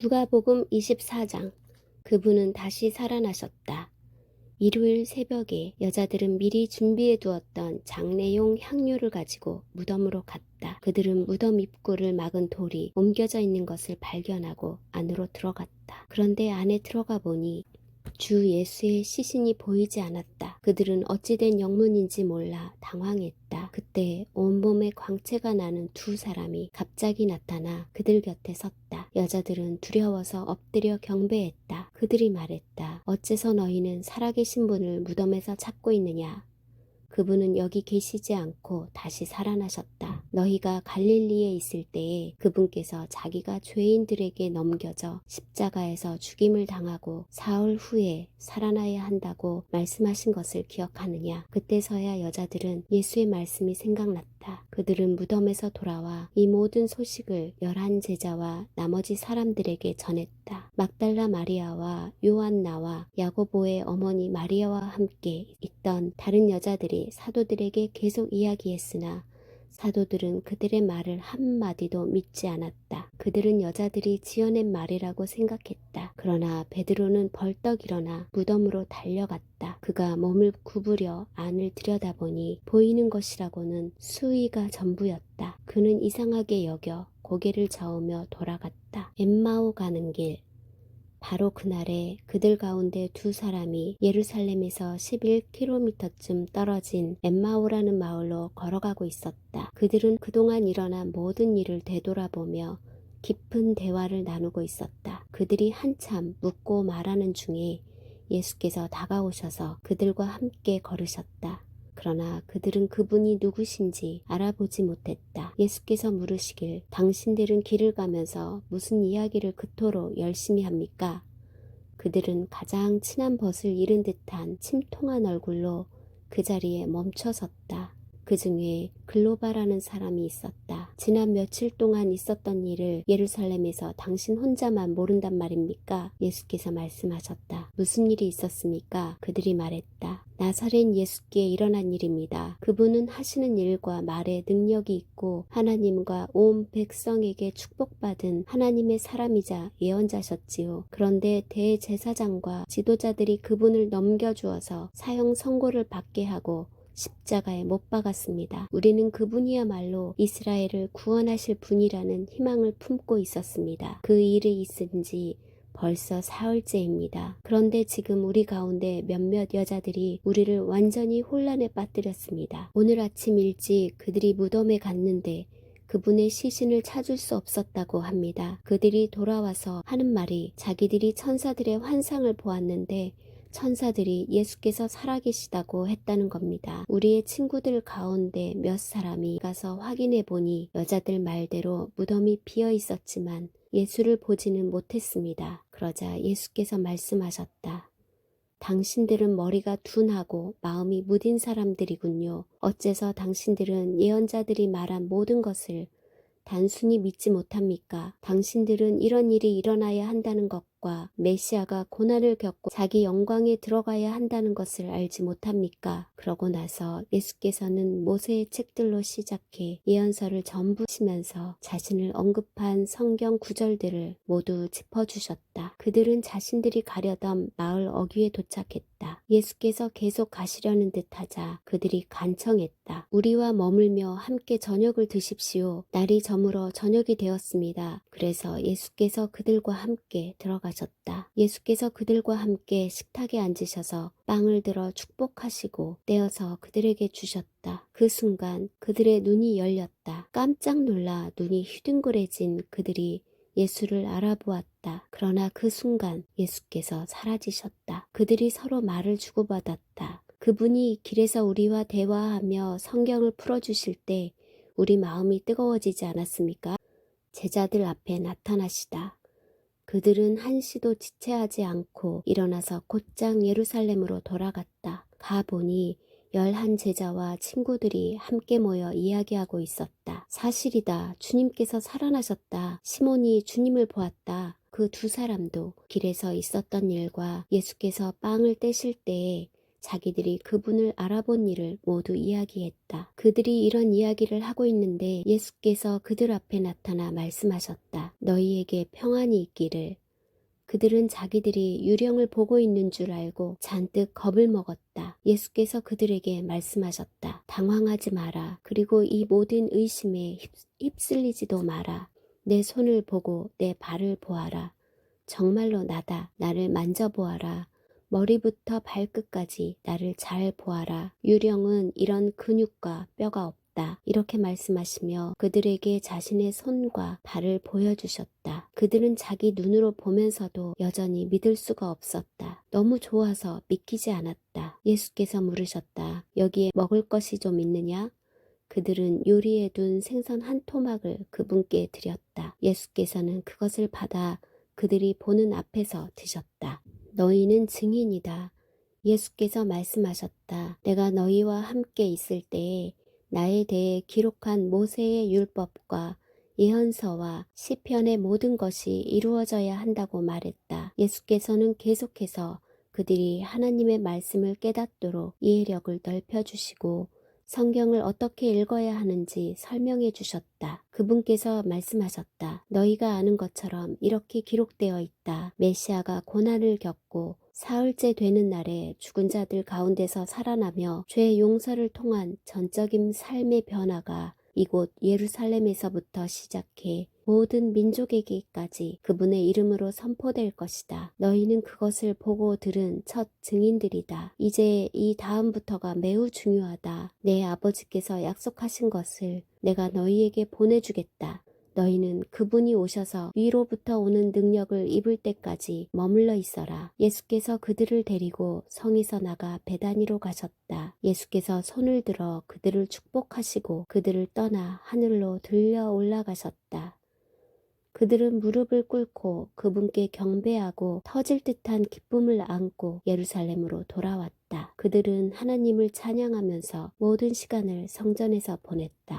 누가복음 24장. 그분은 다시 살아나셨다. 일요일 새벽에 여자들은 미리 준비해 두었던 장례용 향료를 가지고 무덤으로 갔다. 그들은 무덤 입구를 막은 돌이 옮겨져 있는 것을 발견하고 안으로 들어갔다. 그런데 안에 들어가 보니 주 예수의 시신이 보이지 않았다. 그들은 어찌된 영문인지 몰라 당황했다. 그때 온몸에 광채가 나는 두 사람이 갑자기 나타나 그들 곁에 섰다. 여자들은 두려워서 엎드려 경배했다. 그들이 말했다. 어째서 너희는 살아계신 분을 무덤에서 찾고 있느냐? 그분은 여기 계시지 않고 다시 살아나셨다. 너희가 갈릴리에 있을 때에 그분께서 자기가 죄인들에게 넘겨져 십자가에서 죽임을 당하고 사흘 후에 살아나야 한다고 말씀하신 것을 기억하느냐? 그때서야 여자들은 예수의 말씀이 생각났다. 그들은 무덤에서 돌아와 이 모든 소식을 11 제자와 나머지 사람들에게 전했다. 막달라 마리아와 요한나와 야고보의 어머니 마리아와 함께 있던 다른 여자들이 사도들에게 계속 이야기했으나 사도들은 그들의 말을 한마디도 믿지 않았다. 그들은 여자들이 지어낸 말이라고 생각했다. 그러나 베드로는 벌떡 일어나 무덤으로 달려갔다. 그가 몸을 구부려 안을 들여다보니 보이는 것이라고는 수위가 전부였다. 그는 이상하게 여겨 고개를 저으며 돌아갔다. 엠마오 가는 길. 바로 그날에 그들 가운데 두 사람이 예루살렘에서 11km쯤 떨어진 엠마오라는 마을로 걸어가고 있었다. 그들은 그동안 일어난 모든 일을 되돌아보며 깊은 대화를 나누고 있었다. 그들이 한참 묻고 말하는 중에 예수께서 다가오셔서 그들과 함께 걸으셨다. 그러나 그들은 그분이 누구신지 알아보지 못했다. 예수께서 물으시길, 당신들은 길을 가면서 무슨 이야기를 그토록 열심히 합니까? 그들은 가장 친한 벗을 잃은 듯한 침통한 얼굴로 그 자리에 멈춰 섰다. 그 중에 글로바라는 사람이 있었다. 지난 며칠 동안 있었던 일을 예루살렘에서 당신 혼자만 모른단 말입니까? 예수께서 말씀하셨다. 무슨 일이 있었습니까? 그들이 말했다. 나사렛 예수께 일어난 일입니다. 그분은 하시는 일과 말에 능력이 있고 하나님과 온 백성에게 축복받은 하나님의 사람이자 예언자셨지요. 그런데 대제사장과 지도자들이 그분을 넘겨주어서 사형 선고를 받게 하고 십자가에 못 박았습니다. 우리는 그분이야말로 이스라엘을 구원하실 분이라는 희망을 품고 있었습니다. 그 일이 있은 지 벌써 사흘째입니다. 그런데 지금 우리 가운데 몇몇 여자들이 우리를 완전히 혼란에 빠뜨렸습니다. 오늘 아침 일찍 그들이 무덤에 갔는데 그분의 시신을 찾을 수 없었다고 합니다. 그들이 돌아와서 하는 말이 자기들이 천사들의 환상을 보았는데 천사들이 예수께서 살아계시다고 했다는 겁니다. 우리의 친구들 가운데 몇 사람이 가서 확인해 보니 여자들 말대로 무덤이 비어 있었지만 예수를 보지는 못했습니다. 그러자 예수께서 말씀하셨다. 당신들은 머리가 둔하고 마음이 무딘 사람들이군요. 어째서 당신들은 예언자들이 말한 모든 것을 단순히 믿지 못합니까? 당신들은 이런 일이 일어나야 한다는 것과 메시아가 고난을 겪고 자기 영광에 들어가야 한다는 것을 알지 못합니까? 그러고 나서 예수께서는 모세의 책들로 시작해 예언서를 전부 시면서 자신을 언급한 성경 구절들을 모두 짚어주셨다. 그들은 자신들이 가려던 마을 어귀에 도착했다. 예수께서 계속 가시려는 듯하자 그들이 간청했다. 우리와 머물며 함께 저녁을 드십시오. 날이 저물어 저녁이 되었습니다. 그래서 예수께서 그들과 함께 들어가셨다. 예수께서 그들과 함께 식탁에 앉으셔서 빵을 들어 축복하시고 떼어서 그들에게 주셨다. 그 순간 그들의 눈이 열렸다. 깜짝 놀라 눈이 휘둥그레진 그들이 예수를 알아보았다. 그러나 그 순간 예수께서 사라지셨다. 그들이 서로 말을 주고받았다. 그분이 길에서 우리와 대화하며 성경을 풀어주실 때 우리 마음이 뜨거워지지 않았습니까? 제자들 앞에 나타나시다. 그들은 한시도 지체하지 않고 일어나서 곧장 예루살렘으로 돌아갔다. 가보니 11 제자와 친구들이 함께 모여 이야기하고 있었다. 사실이다. 주님께서 살아나셨다. 시몬이 주님을 보았다. 그 두 사람도 길에서 있었던 일과 예수께서 빵을 떼실 때에 자기들이 그분을 알아본 일을 모두 이야기했다. 그들이 이런 이야기를 하고 있는데 예수께서 그들 앞에 나타나 말씀하셨다. 너희에게 평안이 있기를. 그들은 자기들이 유령을 보고 있는 줄 알고 잔뜩 겁을 먹었다. 예수께서 그들에게 말씀하셨다. 당황하지 마라. 그리고 이 모든 의심에 휩쓸리지도 마라. 내 손을 보고 내 발을 보아라. 정말로 나다. 나를 만져보아라. 머리부터 발끝까지 나를 잘 보아라. 유령은 이런 근육과 뼈가 없다. 이렇게 말씀하시며 그들에게 자신의 손과 발을 보여주셨다. 그들은 자기 눈으로 보면서도 여전히 믿을 수가 없었다. 너무 좋아서 믿기지 않았다. 예수께서 물으셨다. 여기에 먹을 것이 좀 있느냐? 그들은 요리해 둔 생선 한 토막을 그분께 드렸다. 예수께서는 그것을 받아 그들이 보는 앞에서 드셨다. 너희는 증인이다. 예수께서 말씀하셨다. 내가 너희와 함께 있을 때에 나에 대해 기록한 모세의 율법과 예언서와 시편의 모든 것이 이루어져야 한다고 말했다. 예수께서는 계속해서 그들이 하나님의 말씀을 깨닫도록 이해력을 넓혀주시고 성경을 어떻게 읽어야 하는지 설명해 주셨다. 그분께서 말씀하셨다. 너희가 아는 것처럼 이렇게 기록되어 있다. 메시아가 고난을 겪고 사흘째 되는 날에 죽은 자들 가운데서 살아나며 죄 용서를 통한 전적인 삶의 변화가 이곳 예루살렘에서부터 시작해 모든 민족에게까지 그분의 이름으로 선포될 것이다. 너희는 그것을 보고 들은 첫 증인들이다. 이제 이 다음부터가 매우 중요하다. 내 아버지께서 약속하신 것을 내가 너희에게 보내주겠다. 너희는 그분이 오셔서 위로부터 오는 능력을 입을 때까지 머물러 있어라. 예수께서 그들을 데리고 성에서 나가 베다니로 가셨다. 예수께서 손을 들어 그들을 축복하시고 그들을 떠나 하늘로 들려 올라가셨다. 그들은 무릎을 꿇고 그분께 경배하고 터질 듯한 기쁨을 안고 예루살렘으로 돌아왔다. 그들은 하나님을 찬양하면서 모든 시간을 성전에서 보냈다.